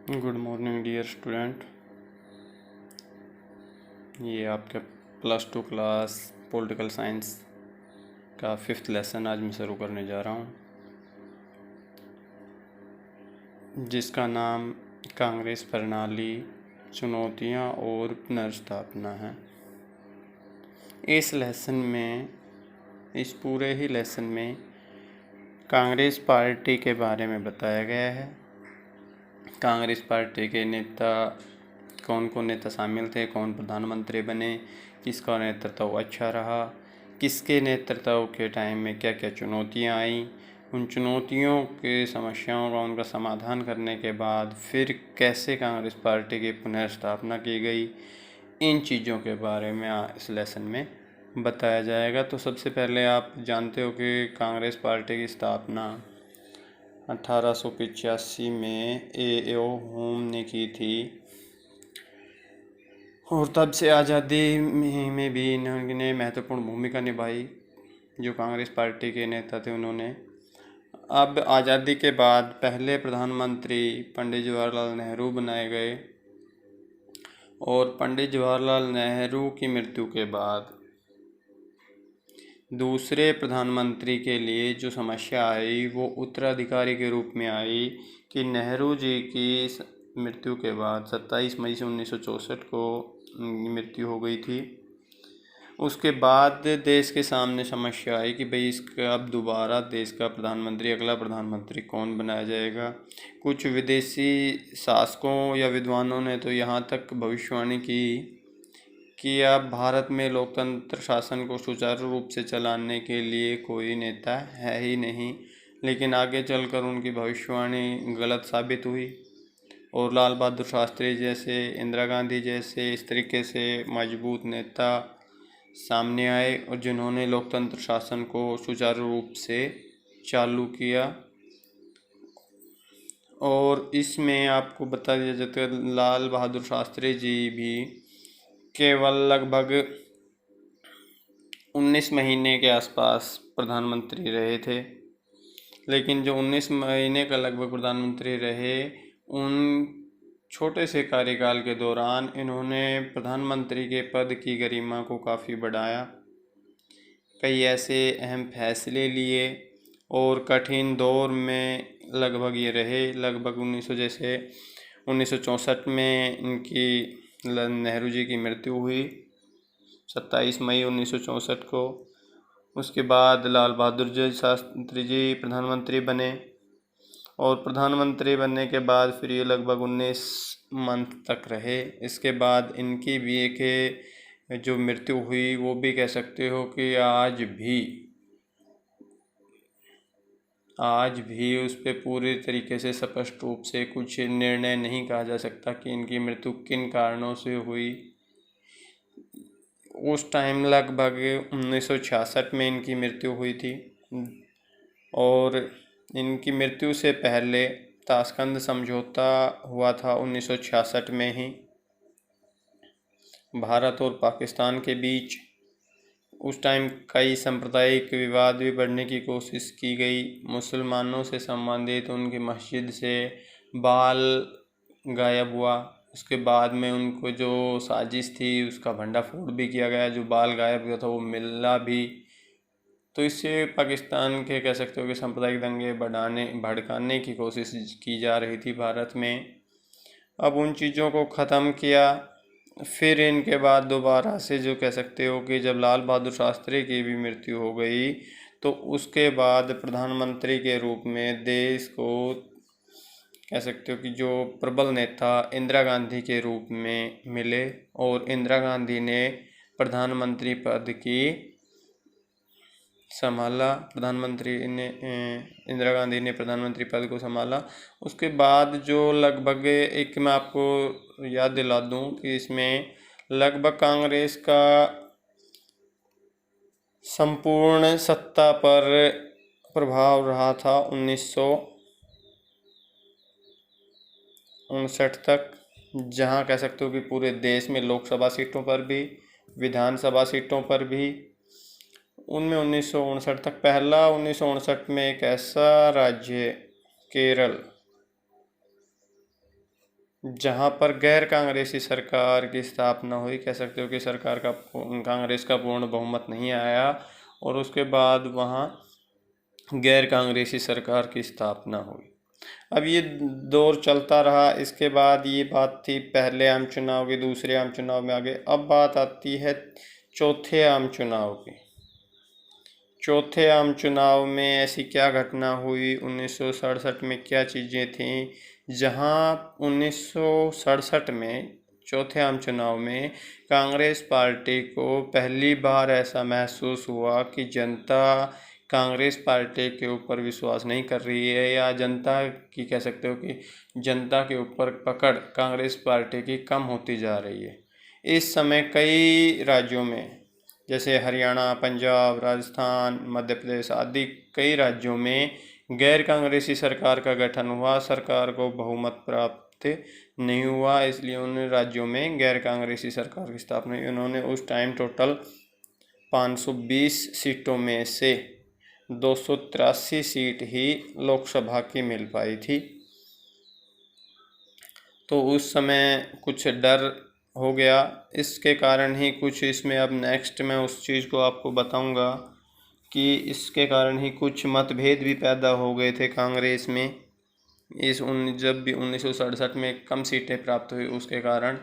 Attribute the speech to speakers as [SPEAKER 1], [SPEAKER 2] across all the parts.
[SPEAKER 1] Good morning dear student. ये आपके +2 class political science का 5th लेसन आज मैं शुरू करने जा रहा हूँ, जिसका नाम कांग्रेस प्रणाली, चुनौतियाँ और पुनर्स्थापना है। इस पूरे ही लेसन में कांग्रेस पार्टी के बारे में बताया गया है। कांग्रेस पार्टी के नेता कौन कौन नेता शामिल थे, कौन प्रधानमंत्री बने, किसका नेतृत्व अच्छा रहा, किसके नेतृत्व के टाइम में क्या क्या चुनौतियां आई, उन चुनौतियों के समस्याओं का उनका समाधान करने के बाद फिर कैसे कांग्रेस पार्टी की पुनर्स्थापना की गई, इन चीज़ों के बारे में इस लेसन में बताया जाएगा। तो सबसे पहले आप जानते हो कि कांग्रेस पार्टी की स्थापना 1885 में ए.ओ. होम ने की थी और तब से आज़ादी में भी इन्होंने महत्वपूर्ण भूमिका निभाई। जो कांग्रेस पार्टी के नेता थे उन्होंने, अब आज़ादी के बाद पहले प्रधानमंत्री पंडित जवाहरलाल नेहरू बनाए गए और पंडित जवाहरलाल नेहरू की मृत्यु के बाद दूसरे प्रधानमंत्री के लिए जो समस्या आई वो उत्तराधिकारी के रूप में आई कि नेहरू जी की मृत्यु के बाद 27 मई 1964 को मृत्यु हो गई थी। उसके बाद देश के सामने समस्या आई कि भाई इसका अब दोबारा देश का प्रधानमंत्री, अगला प्रधानमंत्री कौन बनाया जाएगा। कुछ विदेशी शासकों या विद्वानों ने तो यहाँ तक भविष्यवाणी की कि अब भारत में लोकतंत्र शासन को सुचारू रूप से चलाने के लिए कोई नेता है ही नहीं। लेकिन आगे चलकर उनकी भविष्यवाणी गलत साबित हुई और लाल बहादुर शास्त्री जैसे, इंदिरा गांधी जैसे इस तरीके से मजबूत नेता सामने आए और जिन्होंने लोकतंत्र शासन को सुचारू रूप से चालू किया। और इसमें आपको बता दिया जाता है लाल बहादुर शास्त्री जी भी केवल लगभग 19 महीने के आसपास प्रधानमंत्री रहे थे। लेकिन जो 19 महीने का लगभग प्रधानमंत्री रहे, उन छोटे से कार्यकाल के दौरान इन्होंने प्रधानमंत्री के पद की गरिमा को काफ़ी बढ़ाया, कई ऐसे अहम फैसले लिए और कठिन दौर में लगभग ये रहे। लगभग 1964 में इनकी नेहरू जी की मृत्यु हुई 27 मई 1964 को। उसके बाद लाल बहादुर शास्त्री जी प्रधानमंत्री बने और प्रधानमंत्री बनने के बाद फिर ये लगभग 19 मंथ तक रहे। इसके बाद इनकी भी एक जो मृत्यु हुई वो भी कह सकते हो कि आज भी उस पर पूरी तरीके से स्पष्ट रूप से कुछ निर्णय नहीं कहा जा सकता कि इनकी मृत्यु किन कारणों से हुई। उस टाइम लगभग 1966 में इनकी मृत्यु हुई थी और इनकी मृत्यु से पहले ताशकंद समझौता हुआ था 1966 में ही भारत और पाकिस्तान के बीच। उस टाइम कई सांप्रदायिक विवाद भी बढ़ने की कोशिश की गई। मुसलमानों से संबंधित उनकी मस्जिद से बाल गायब हुआ। उसके बाद में उनको जो साजिश थी उसका भंडाफोड़ भी किया गया, जो बाल गायब हुआ था वो मिला भी। तो इससे पाकिस्तान के कह सकते हो कि सांप्रदायिक दंगे भड़काने की कोशिश की जा रही थी भारत में। अब उन चीज़ों को ख़त्म किया। फिर इनके बाद दोबारा से जो कह सकते हो कि जब लाल बहादुर शास्त्री की भी मृत्यु हो गई तो उसके बाद प्रधानमंत्री के रूप में देश को कह सकते हो कि जो प्रबल नेता इंदिरा गांधी के रूप में मिले और इंदिरा गांधी ने प्रधानमंत्री पद की संभाला। इंदिरा गांधी ने प्रधानमंत्री पद को संभाला। उसके बाद जो लगभग एक मैं आपको याद दिला दूं कि इसमें लगभग कांग्रेस का संपूर्ण सत्ता पर प्रभाव रहा था 1959 तक, जहां कह सकते हो कि पूरे देश में लोकसभा सीटों पर भी, विधानसभा सीटों पर भी उनमें 1959 तक। पहला 1959 में एक ऐसा राज्य केरल जहाँ पर गैर कांग्रेसी सरकार की स्थापना हुई। कह सकते हो कि सरकार का कांग्रेस का पूर्ण बहुमत नहीं आया और उसके बाद वहाँ गैर कांग्रेसी सरकार की स्थापना हुई। अब ये दौर चलता रहा। इसके बाद ये बात थी पहले आम चुनाव की, दूसरे आम चुनाव में आगे। अब बात आती है चौथे आम चुनाव की। चौथे आम चुनाव में ऐसी क्या घटना हुई, 1967 में क्या चीज़ें थीं, जहां 1967 में चौथे आम चुनाव में कांग्रेस पार्टी को पहली बार ऐसा महसूस हुआ कि जनता कांग्रेस पार्टी के ऊपर विश्वास नहीं कर रही है, या जनता की कह सकते हो कि जनता के ऊपर पकड़ कांग्रेस पार्टी की कम होती जा रही है। इस समय कई राज्यों में जैसे हरियाणा, पंजाब, राजस्थान, मध्य प्रदेश आदि कई राज्यों में गैर कांग्रेसी सरकार का गठन हुआ। सरकार को बहुमत प्राप्त नहीं हुआ, इसलिए उन राज्यों में गैर कांग्रेसी सरकार की स्थापना हुई। उन्होंने उस टाइम टोटल 520 सीटों में से 283 सीट ही लोकसभा की मिल पाई थी। तो उस समय कुछ डर हो गया। इसके कारण ही कुछ इसमें अब नेक्स्ट मैं उस चीज़ को आपको बताऊंगा कि इसके कारण ही कुछ मतभेद भी पैदा हो गए थे कांग्रेस में। जब भी 1967 में कम सीटें प्राप्त हुई उसके कारण,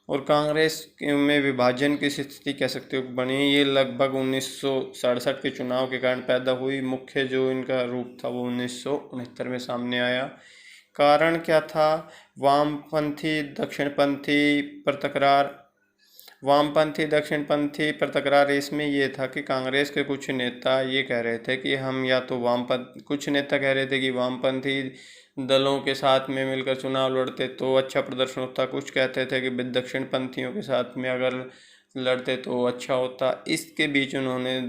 [SPEAKER 1] और कांग्रेस में विभाजन की स्थिति कह सकते हो बनी, ये लगभग 1967 के चुनाव के कारण पैदा हुई। मुख्य जो इनका रूप था वो 1969 में सामने आया। कारण क्या था? वामपंथी दक्षिणपंथी पर तकरार। वामपंथी दक्षिणपंथी पर तकरार इसमें ये था कि कांग्रेस के कुछ नेता ये कह रहे थे कि हम या तो कुछ नेता कह रहे थे कि वामपंथी दलों के साथ में मिलकर चुनाव लड़ते तो अच्छा प्रदर्शन होता। कुछ कहते थे कि दक्षिणपंथियों के साथ में अगर लड़ते तो अच्छा होता। इसके बीच उन्होंने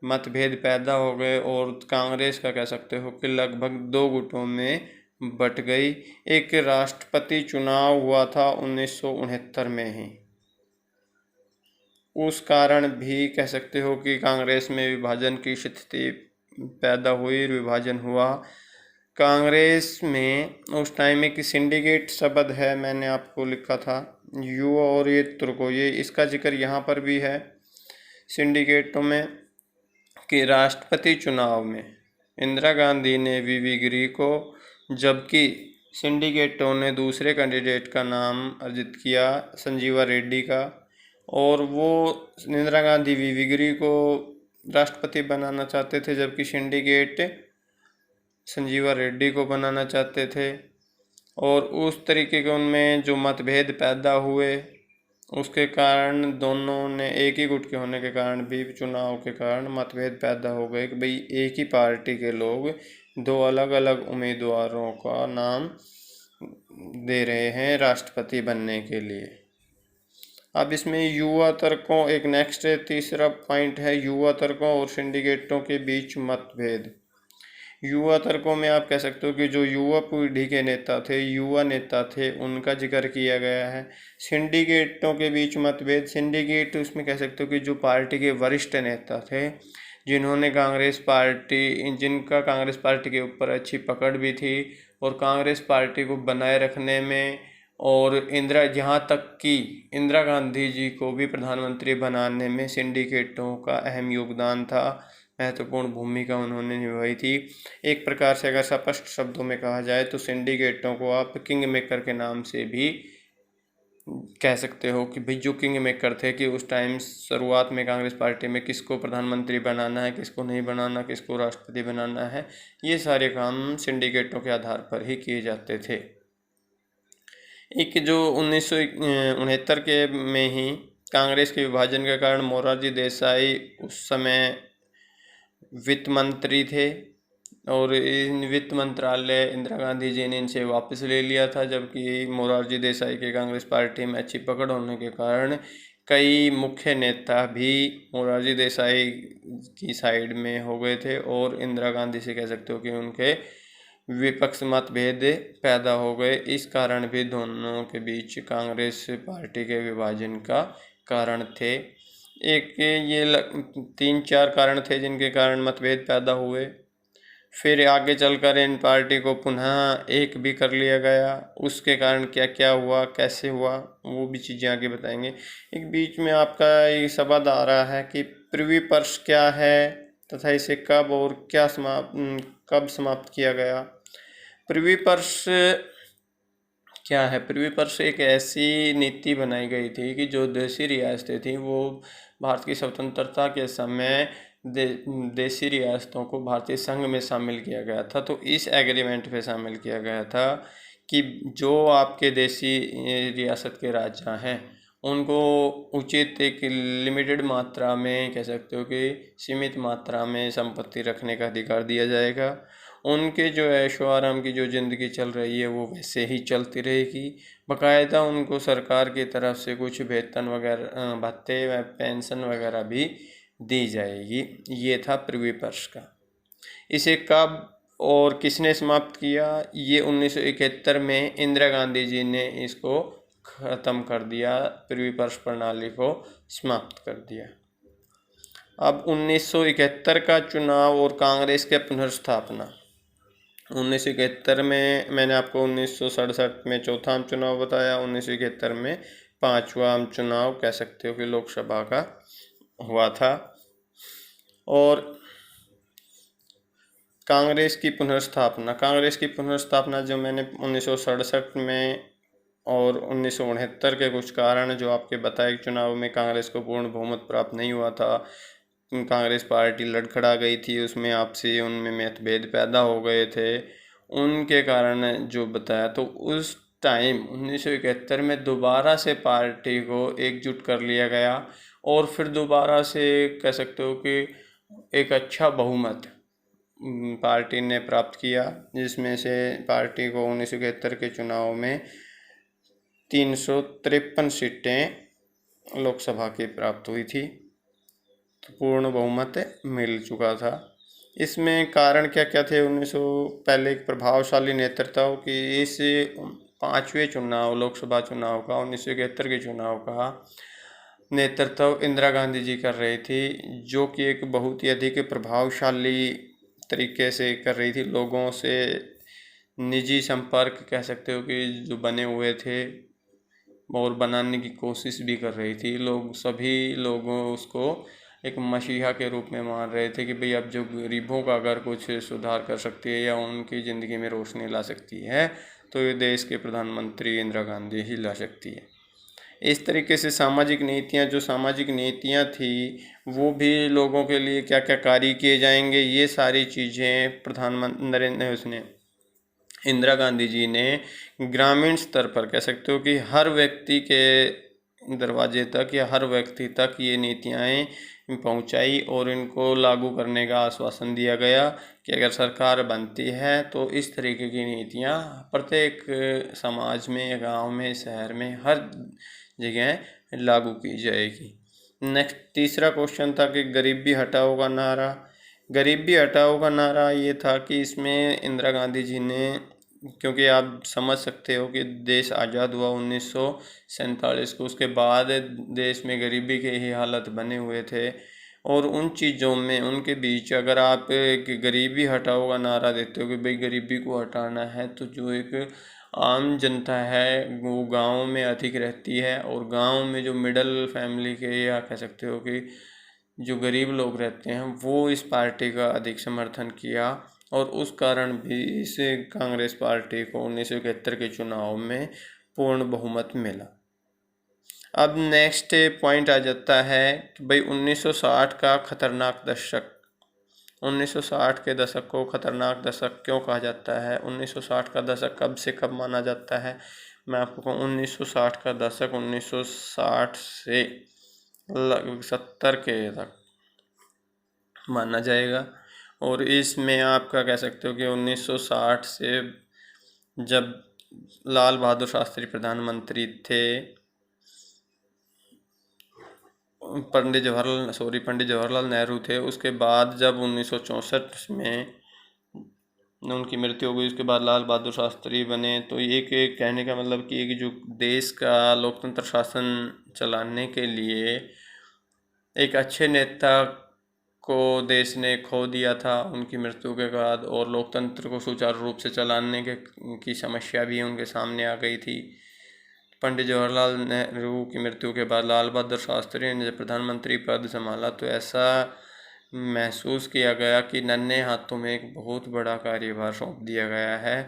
[SPEAKER 1] मतभेद पैदा हो गए और कांग्रेस का कह सकते हो कि लगभग दो गुटों में बट गई। एक राष्ट्रपति चुनाव हुआ था 1969 में ही, उस कारण भी कह सकते हो कि कांग्रेस में विभाजन की स्थिति पैदा हुई, विभाजन हुआ। कांग्रेस में उस टाइम एक सिंडिकेट शब्द है, मैंने आपको लिखा था यू और ये तुर्को, ये इसका जिक्र यहाँ पर भी है सिंडिकेटों में कि राष्ट्रपति चुनाव में इंदिरा गांधी ने वीवी गिरी को, जबकि सिंडिकेटों ने दूसरे कैंडिडेट का नाम अर्जित किया संजीवा रेड्डी का, और वो इंदिरा गांधी वीवी गिरी को राष्ट्रपति बनाना चाहते थे, जबकि सिंडिकेट संजीवा रेड्डी को बनाना चाहते थे। और उस तरीके के उनमें जो मतभेद पैदा हुए उसके कारण दोनों ने एक ही गुट के होने के कारण भी चुनाव के कारण मतभेद पैदा हो गए कि भाई एक ही पार्टी के लोग दो अलग अलग उम्मीदवारों का नाम दे रहे हैं राष्ट्रपति बनने के लिए। अब इसमें युवा तर्कों, एक नेक्स्ट तीसरा पॉइंट है युवा तर्कों और सिंडिकेटों के बीच मतभेद। युवा तर्कों में आप कह सकते हो कि जो युवा पीढ़ी के नेता थे, युवा नेता थे, उनका जिक्र किया गया है। सिंडिकेटों के बीच मतभेद, सिंडिकेट उसमें कह सकते हो कि जो पार्टी के वरिष्ठ नेता थे, जिन्होंने जिनका कांग्रेस पार्टी के ऊपर अच्छी पकड़ भी थी और कांग्रेस पार्टी को बनाए रखने में, और यहाँ तक कि इंदिरा गांधी जी को भी प्रधानमंत्री बनाने में सिंडिकेटों का अहम योगदान था, महत्वपूर्ण भूमिका उन्होंने निभाई थी। एक प्रकार से अगर स्पष्ट शब्दों में कहा जाए तो सिंडिकेटों को आप किंग मेकर के नाम से भी कह सकते हो कि भाई जो किंग मेकर थे कि उस टाइम शुरुआत में कांग्रेस पार्टी में किसको प्रधानमंत्री बनाना है, किसको नहीं बनाना, किसको राष्ट्रपति बनाना है, ये सारे काम सिंडिकेटों के आधार पर ही किए जाते थे। एक जो 1969 के में ही कांग्रेस के विभाजन के कारण मोरारजी देसाई उस समय वित्त मंत्री थे और इन वित्त मंत्रालय इंदिरा गांधी जी ने इनसे वापस ले लिया था, जबकि मोरारजी देसाई के कांग्रेस पार्टी में अच्छी पकड़ होने के कारण कई मुख्य नेता भी मोरारजी देसाई की साइड में हो गए थे और इंदिरा गांधी से कह सकते हो कि उनके विपक्ष मतभेद पैदा हो गए। इस कारण भी दोनों के बीच कांग्रेस पार्टी के विभाजन का कारण थे। एक ये 3-4 कारण थे जिनके कारण मतभेद पैदा हुए। फिर आगे चलकर इन पार्टी को पुनः एक भी कर लिया गया। उसके कारण क्या क्या हुआ, कैसे हुआ, वो भी चीज़ें आगे बताएंगे। एक बीच में आपका ये सवाल आ रहा है कि प्रिवी पर्स क्या है तथा इसे कब और कब समाप्त किया गया। प्रिवी पर्स क्या है? प्रिवी पर्स एक ऐसी नीति बनाई गई थी कि जो देसी रियासतें थीं वो भारत की स्वतंत्रता के समय देसी रियासतों को भारतीय संघ में शामिल किया गया था। तो इस एग्रीमेंट पे शामिल किया गया था कि जो आपके देसी रियासत के राजा हैं उनको उचित एक लिमिटेड मात्रा में, कह सकते हो कि सीमित मात्रा में संपत्ति रखने का अधिकार दिया जाएगा। उनके जो ऐशो आराम की जो ज़िंदगी चल रही है वो वैसे ही चलती रहेगी। बाकायदा उनको सरकार की तरफ से कुछ वेतन वगैरह, भत्ते व पेंशन वगैरह भी दी जाएगी। ये था प्रिवी पर्स का। इसे कब और किसने समाप्त किया? ये 1971 में इंदिरा गांधी जी ने इसको ख़त्म कर दिया, प्रिवी पर्स प्रणाली को समाप्त कर दिया। अब 1971 का चुनाव और कांग्रेस के पुनर्स्थापना। 1971 में मैंने आपको 1967 में चौथा आम चुनाव बताया, 1971 में पांचवा आम चुनाव, कह सकते हो कि लोकसभा का हुआ था। और कांग्रेस की पुनर्स्थापना जो मैंने 1967 में और 1969 के कुछ कारण जो आपके बताए, चुनाव में कांग्रेस को पूर्ण बहुमत प्राप्त नहीं हुआ था, कांग्रेस पार्टी लड़खड़ा गई थी, उसमें आपसी उनमें मतभेद पैदा हो गए थे, उनके कारण जो बताया। तो उस टाइम 1971 में दोबारा से पार्टी को एकजुट कर लिया गया और फिर दोबारा से कह सकते हो कि एक अच्छा बहुमत पार्टी ने प्राप्त किया, जिसमें से पार्टी को 1971 के चुनाव में 353 सीटें लोकसभा की प्राप्त हुई थी। तो पूर्ण बहुमत मिल चुका था। इसमें कारण क्या क्या थे? पहले एक प्रभावशाली नेतृत्व की इस पांचवें चुनाव, लोकसभा चुनाव का, 1971 के चुनाव का नेतृत्व इंदिरा गांधी जी कर रही थी, जो कि एक बहुत ही अधिक प्रभावशाली तरीके से कर रही थी। लोगों से निजी संपर्क, कह सकते हो कि जो बने हुए थे और बनाने की कोशिश भी कर रही थी। सभी लोगों उसको एक मसीहा के रूप में मान रहे थे कि भाई अब जो गरीबों का अगर कुछ सुधार कर सकती है या उनकी ज़िंदगी में रोशनी ला सकती है तो ये देश के प्रधानमंत्री इंदिरा गांधी ही ला सकती है। इस तरीके से जो सामाजिक नीतियाँ थी वो भी लोगों के लिए क्या क्या कार्य किए जाएंगे, ये सारी चीज़ें प्रधानमंत्री इंदिरा गांधी जी ने ग्रामीण स्तर पर, कह सकते हो कि हर व्यक्ति के दरवाजे तक या हर व्यक्ति तक ये नीतियाँ पहुंचाई और इनको लागू करने का आश्वासन दिया गया कि अगर सरकार बनती है तो इस तरीके की नीतियाँ प्रत्येक समाज में, गांव में, शहर में, हर जगह लागू की जाएगी। नेक्स्ट तीसरा क्वेश्चन था कि गरीबी हटाओ का नारा। गरीबी हटाओ का नारा ये था कि इसमें इंदिरा गांधी जी ने, क्योंकि आप समझ सकते हो कि देश आज़ाद हुआ 1947 को, उसके बाद देश में गरीबी के ही हालत बने हुए थे और उन चीज़ों में उनके बीच अगर आप गरीबी हटाओ का नारा देते हो कि भाई गरीबी को हटाना है, तो जो एक आम जनता है वो गांव में अधिक रहती है और गांव में जो मिडिल फैमिली के, या कह सकते हो कि जो गरीब लोग रहते हैं, वो इस पार्टी का अधिक समर्थन किया और उस कारण भी इस कांग्रेस पार्टी को 1971 के चुनाव में पूर्ण बहुमत मिला। अब नेक्स्ट पॉइंट आ जाता है कि भाई 1960 का खतरनाक दशक। 1960 के दशक को खतरनाक दशक क्यों कहा जाता है? 1960 का दशक कब से कब माना जाता है? मैं आपको कहूँ 1960 का दशक 1960 से लगभग 70 के तक माना जाएगा। और इसमें आपका कह सकते हो कि 1960 से जब लाल बहादुर शास्त्री प्रधानमंत्री थे, पंडित जवाहरलाल नेहरू थे, उसके बाद जब 1964 में उनकी मृत्यु हो गई, उसके बाद लाल बहादुर शास्त्री बने। तो एक कहने का मतलब कि एक जो देश का लोकतंत्र शासन चलाने के लिए एक अच्छे नेता को देश ने खो दिया था उनकी मृत्यु के बाद, और लोकतंत्र को सुचारू रूप से चलाने की समस्या भी उनके सामने आ गई थी। पंडित जवाहरलाल नेहरू की मृत्यु के बाद लाल बहादुर शास्त्री ने जब प्रधानमंत्री पद संभाला तो ऐसा महसूस किया गया कि नन्हे हाथों में एक बहुत बड़ा कार्यभार सौंप दिया गया है।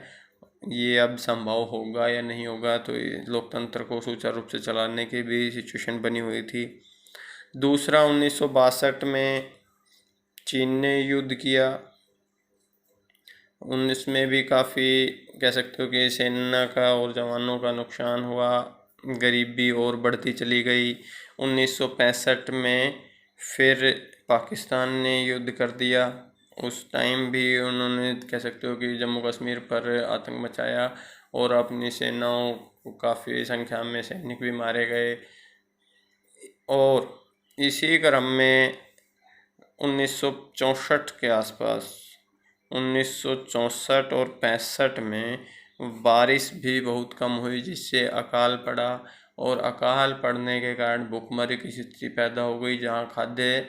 [SPEAKER 1] ये अब संभव होगा या नहीं होगा, तो लोकतंत्र को सुचारू रूप से चलाने की भी सिचुएशन बनी हुई थी। दूसरा, 1962 में चीन ने युद्ध किया। 19 में भी काफ़ी कह सकते हो कि सेना का और जवानों का नुकसान हुआ, गरीबी और बढ़ती चली गई। 1965 में फिर पाकिस्तान ने युद्ध कर दिया। उस टाइम भी उन्होंने कह सकते हो कि जम्मू कश्मीर पर आतंक मचाया और अपनी सेनाओं को काफ़ी संख्या में सैनिक भी मारे गए। और इसी क्रम में 1964 के आसपास, 1964 और 65 में बारिश भी बहुत कम हुई, जिससे अकाल पड़ा, और अकाल पड़ने के कारण भूखमरी की स्थिति पैदा हो गई, जहां खाद्य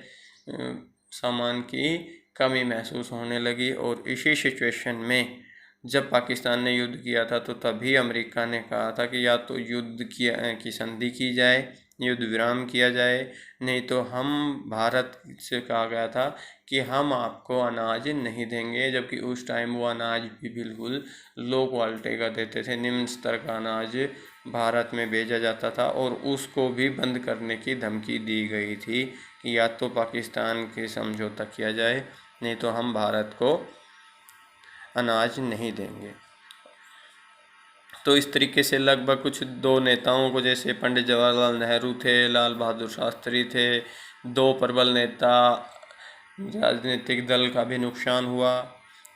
[SPEAKER 1] सामान की कमी महसूस होने लगी। और इसी सिचुएशन में जब पाकिस्तान ने युद्ध किया था तो तभी अमेरिका ने कहा था कि या तो युद्ध की संधि की जाए, युद्ध विराम किया जाए, नहीं तो हम भारत से कहा गया था कि हम आपको अनाज नहीं देंगे। जबकि उस टाइम वो अनाज भी बिल्कुल लो क्वालिटी का देते थे, निम्न स्तर का अनाज भारत में भेजा जाता था, और उसको भी बंद करने की धमकी दी गई थी कि या तो पाकिस्तान के समझौता किया जाए, नहीं तो हम भारत को अनाज नहीं देंगे। तो इस तरीके से लगभग कुछ दो नेताओं को, जैसे पंडित जवाहरलाल नेहरू थे, लाल बहादुर शास्त्री थे, दो प्रबल नेता, राजनीतिक दल का भी नुकसान हुआ,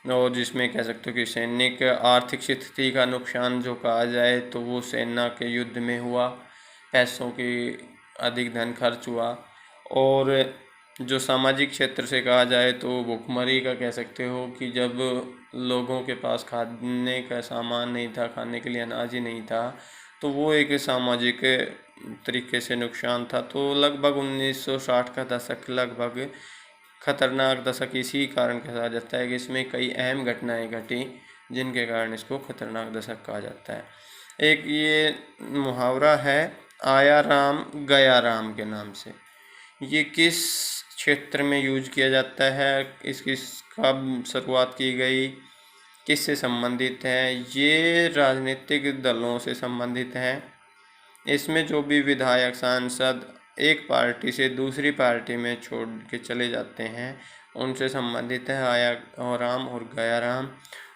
[SPEAKER 1] और जिसमें कह सकते हो कि सैनिक आर्थिक स्थिति का नुकसान जो कहा जाए तो वो सेना के युद्ध में हुआ, पैसों की अधिक धन खर्च हुआ। और जो सामाजिक क्षेत्र से कहा जाए तो भुखमरी का कह सकते हो कि जब लोगों के पास खाने का सामान नहीं था, खाने के लिए अनाज ही नहीं था, तो वो एक सामाजिक तरीके से नुकसान था। तो लगभग 1960 का दशक लगभग खतरनाक दशक इसी कारण कहा जाता है कि इसमें कई अहम घटनाएं घटी, जिनके कारण इसको खतरनाक दशक कहा जाता है। एक ये मुहावरा है आया राम गया राम के नाम से, ये किस क्षेत्र में यूज किया जाता है, इसकी कब शुरुआत की गई, किससे संबंधित है? ये राजनीतिक दलों से संबंधित है। इसमें जो भी विधायक सांसद एक पार्टी से दूसरी पार्टी में छोड़ के चले जाते हैं, उनसे संबंधित है आया राम और गया राम।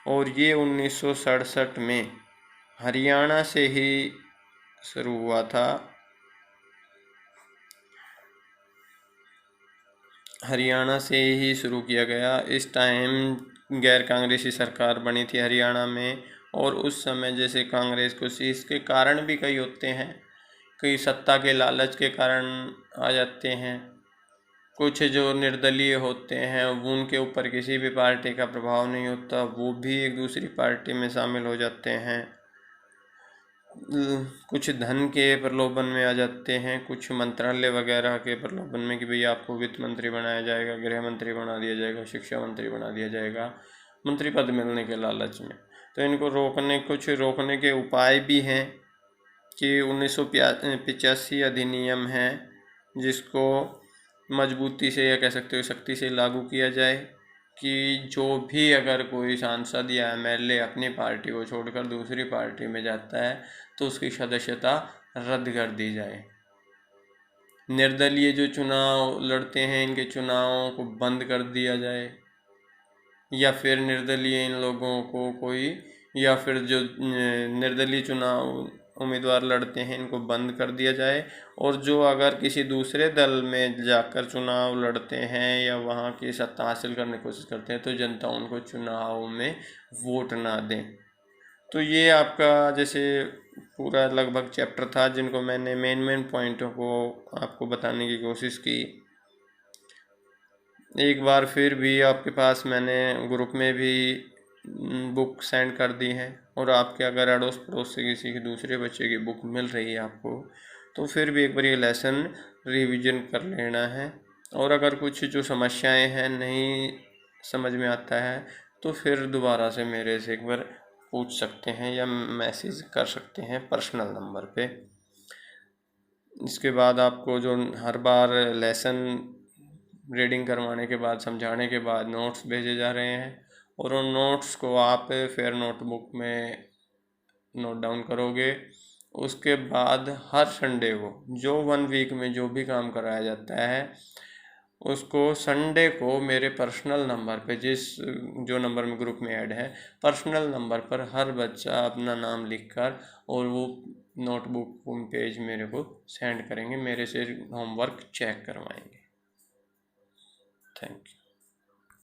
[SPEAKER 1] और ये 1967 में हरियाणा से ही शुरू हुआ था। हरियाणा से ही शुरू किया गया। इस टाइम गैर कांग्रेसी सरकार बनी थी हरियाणा में, और उस समय जैसे कांग्रेस को इसके कारण भी कई होते हैं, कई सत्ता के लालच के कारण आ जाते हैं। कुछ जो निर्दलीय होते हैं उनके ऊपर किसी भी पार्टी का प्रभाव नहीं होता, वो भी एक दूसरी पार्टी में शामिल हो जाते हैं। कुछ धन के प्रलोभन में आ जाते हैं, कुछ मंत्रालय वगैरह के प्रलोभन में कि भैया आपको वित्त मंत्री बनाया जाएगा, गृह मंत्री बना दिया जाएगा, शिक्षा मंत्री बना दिया जाएगा, मंत्री पद मिलने के लालच में। तो इनको कुछ रोकने के उपाय भी हैं कि 1985 अधिनियम है, जिसको मजबूती से या कह सकते हो सख्ती से लागू किया जाए कि जो भी अगर कोई सांसद या एमएलए अपनी पार्टी को छोड़कर दूसरी पार्टी में जाता है तो उसकी सदस्यता रद्द कर दी जाए। निर्दलीय जो चुनाव लड़ते हैं, इनके चुनावों को बंद कर दिया जाए, या फिर निर्दलीय इन लोगों को कोई, या फिर जो निर्दलीय चुनाव उम्मीदवार लड़ते हैं इनको बंद कर दिया जाए। और जो अगर किसी दूसरे दल में जाकर चुनाव लड़ते हैं या वहाँ की सत्ता हासिल करने की कोशिश करते हैं तो जनता उनको चुनाव में वोट ना दें। तो ये आपका जैसे पूरा लगभग चैप्टर था, जिनको मैंने मेन पॉइंटों को आपको बताने की कोशिश की। एक बार फिर भी आपके पास मैंने ग्रुप में भी बुक सेंड कर दी है, और आपके अगर अड़ोस पड़ोस से किसी के दूसरे बच्चे की बुक मिल रही है आपको, तो फिर भी एक बार ये लेसन रिवीजन कर लेना है। और अगर कुछ जो समस्याएं हैं नहीं समझ में आता है तो फिर दोबारा से मेरे से एक बार पूछ सकते हैं या मैसेज कर सकते हैं पर्सनल नंबर पे। इसके बाद आपको जो हर बार लेसन रीडिंग करवाने के बाद, समझाने के बाद नोट्स भेजे जा रहे हैं, और उन नोट्स को आप फिर नोटबुक में नोट डाउन करोगे। उसके बाद हर संडे को जो 1 वीक में जो भी काम कराया जाता है उसको संडे को मेरे पर्सनल नंबर पे, जो नंबर में ग्रुप में ऐड है, पर्सनल नंबर पर हर बच्चा अपना नाम लिखकर और वो नोटबुक पेज मेरे को सेंड करेंगे, मेरे से होमवर्क चेक करवाएंगे। Thank you.